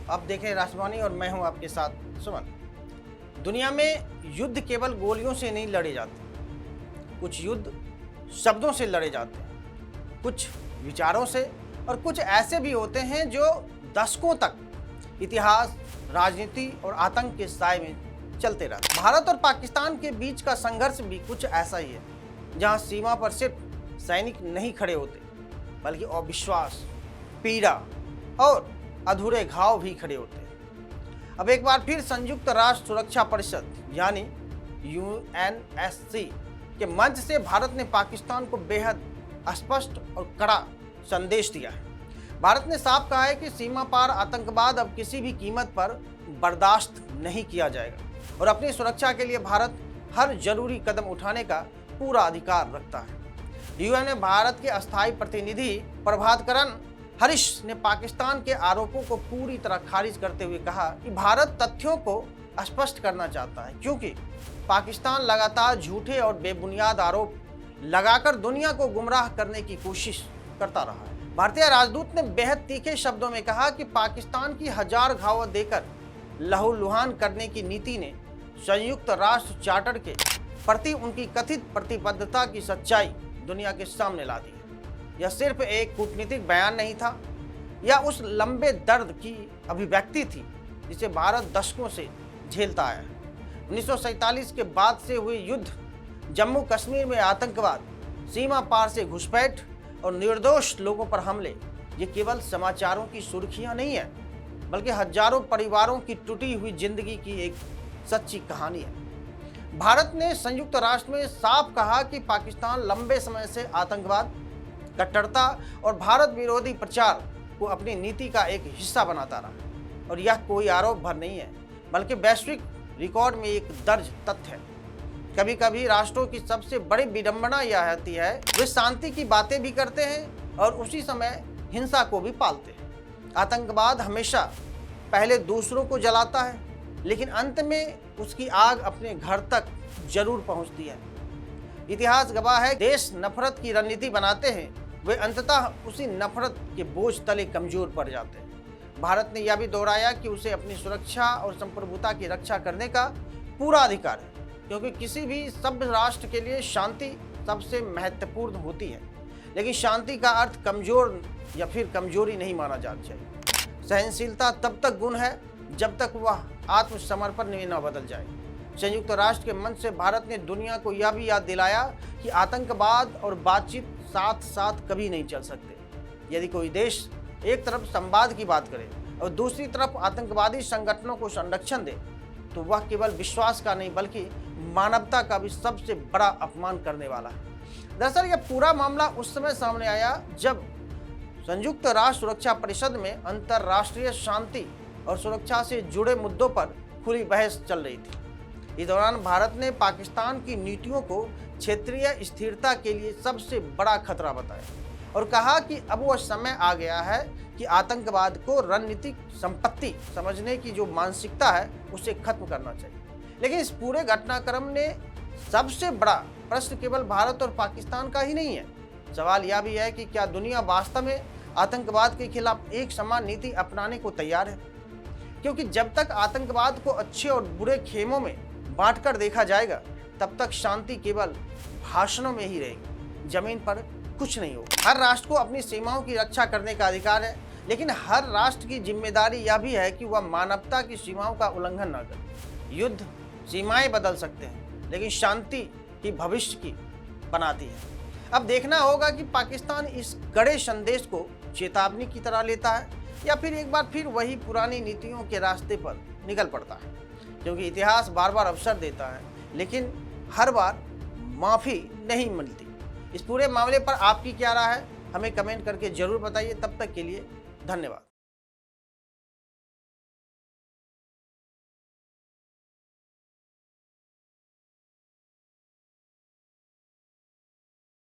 आप देख रहे हैं राष्ट्रवाणी और मैं हूं आपके साथ सुमन। दुनिया में युद्ध केवल गोलियों से नहीं लड़े जाते, कुछ युद्ध शब्दों से लड़े जाते हैं, कुछ विचारों से, और कुछ ऐसे भी होते हैं जो दशकों तक इतिहास, राजनीति और आतंक के साए में चलते रहते हैं। भारत और पाकिस्तान के बीच का संघर्ष भी कुछ ऐसा ही है, जहां सीमा पर सिर्फ सैनिक नहीं खड़े होते, बल्कि अविश्वास, पीड़ा और अधूरे घाव भी खड़े होते हैं। अब एक बार फिर संयुक्त राष्ट्र सुरक्षा परिषद यानी यूएनएससी के मंच से भारत ने पाकिस्तान को बेहद स्पष्ट और कड़ा संदेश दिया है। भारत ने साफ कहा है कि सीमा पार आतंकवाद अब किसी भी कीमत पर बर्दाश्त नहीं किया जाएगा और अपनी सुरक्षा के लिए भारत हर जरूरी कदम उठाने का पूरा अधिकार रखता है। यूएन में भारत के अस्थायी प्रतिनिधि प्रभातकरण हरीश ने पाकिस्तान के आरोपों को पूरी तरह खारिज करते हुए कहा कि भारत तथ्यों को स्पष्ट करना चाहता है, क्योंकि पाकिस्तान लगातार झूठे और बेबुनियाद आरोप लगाकर दुनिया को गुमराह करने की कोशिश करता रहा है। भारतीय राजदूत ने बेहद तीखे शब्दों में कहा कि पाकिस्तान की हजार घाव देकर लहूलुहान करने की नीति ने संयुक्त राष्ट्र चार्टर के प्रति उनकी कथित प्रतिबद्धता की सच्चाई दुनिया के सामने ला दी है। यह सिर्फ एक कूटनीतिक बयान नहीं था, यह उस लंबे दर्द की अभिव्यक्ति थी जिसे भारत दशकों से झेलता आया है। 1947 के बाद से हुए युद्ध, जम्मू कश्मीर में आतंकवाद, सीमा पार से घुसपैठ और निर्दोष लोगों पर हमले, ये केवल समाचारों की सुर्खियां नहीं है, बल्कि हजारों परिवारों की टूटी हुई जिंदगी की एक सच्ची कहानी है। भारत ने संयुक्त राष्ट्र में साफ कहा कि पाकिस्तान लंबे समय से आतंकवाद, कट्टरता और भारत विरोधी प्रचार को अपनी नीति का एक हिस्सा बनाता रहा, और यह कोई आरोप भर नहीं है, बल्कि वैश्विक रिकॉर्ड में एक दर्ज तथ्य है। कभी कभी राष्ट्रों की सबसे बड़ी विडंबना यह होती है, वे शांति की बातें भी करते हैं और उसी समय हिंसा को भी पालते हैं। आतंकवाद हमेशा पहले दूसरों को जलाता है, लेकिन अंत में उसकी आग अपने घर तक जरूर पहुंचती है। इतिहास गवाह है, देश नफरत की रणनीति बनाते हैं, वे अंततः उसी नफरत के बोझ तले कमजोर पड़ जाते हैं। भारत ने यह भी दोहराया कि उसे अपनी सुरक्षा और संप्रभुता की रक्षा करने का पूरा अधिकार है, क्योंकि किसी भी सभ्य राष्ट्र के लिए शांति सबसे महत्वपूर्ण होती है, लेकिन शांति का अर्थ कमजोर या फिर कमजोरी नहीं माना जाना चाहिए। सहनशीलता तब तक गुण है जब तक वह आत्मसमर्पण में न बदल जाए। संयुक्त राष्ट्र के मंच से भारत ने दुनिया को यह भी याद दिलाया कि आतंकवाद और बातचीत साथ साथ कभी नहीं चल सकते। यदि कोई देश एक तरफ संवाद की बात करे और दूसरी तरफ आतंकवादी संगठनों को संरक्षण दे, तो वह केवल विश्वास का नहीं बल्कि मानवता का भी सबसे बड़ा अपमान करने वाला है। दरअसल यह पूरा मामला उस समय सामने आया जब संयुक्त राष्ट्र सुरक्षा परिषद में अंतर्राष्ट्रीय शांति और सुरक्षा से जुड़े मुद्दों पर खुली बहस चल रही थी। इस दौरान भारत ने पाकिस्तान की नीतियों को क्षेत्रीय स्थिरता के लिए सबसे बड़ा खतरा बताया और कहा कि अब वह समय आ गया है कि आतंकवाद को रणनीतिक संपत्ति समझने की जो मानसिकता है उसे खत्म करना चाहिए। लेकिन इस पूरे घटनाक्रम ने सबसे बड़ा प्रश्न केवल भारत और पाकिस्तान का ही नहीं है। सवाल यह भी है कि क्या दुनिया वास्तव में आतंकवाद के खिलाफ एक समान नीति अपनाने को तैयार है? क्योंकि जब तक आतंकवाद को अच्छे और बुरे खेमों में बांटकर देखा जाएगा, तब तक शांति केवल भाषणों में ही रहेगी, जमीन पर कुछ नहीं होगा। हर राष्ट्र को अपनी सीमाओं की रक्षा करने का अधिकार है, लेकिन हर राष्ट्र की जिम्मेदारी यह भी है कि वह मानवता की सीमाओं का उल्लंघन न करे। युद्ध सीमाएं बदल सकते हैं, लेकिन शांति ही भविष्य की बनाती है। अब देखना होगा कि पाकिस्तान इस कड़े संदेश को चेतावनी की तरह लेता है या फिर एक बार फिर वही पुरानी नीतियों के रास्ते पर निकल पड़ता है, क्योंकि इतिहास बार बार अवसर देता है, लेकिन हर बार माफ़ी नहीं मिलती। इस पूरे मामले पर आपकी क्या राय है, हमें कमेंट करके जरूर बताइए। तब तक के लिए धन्यवाद।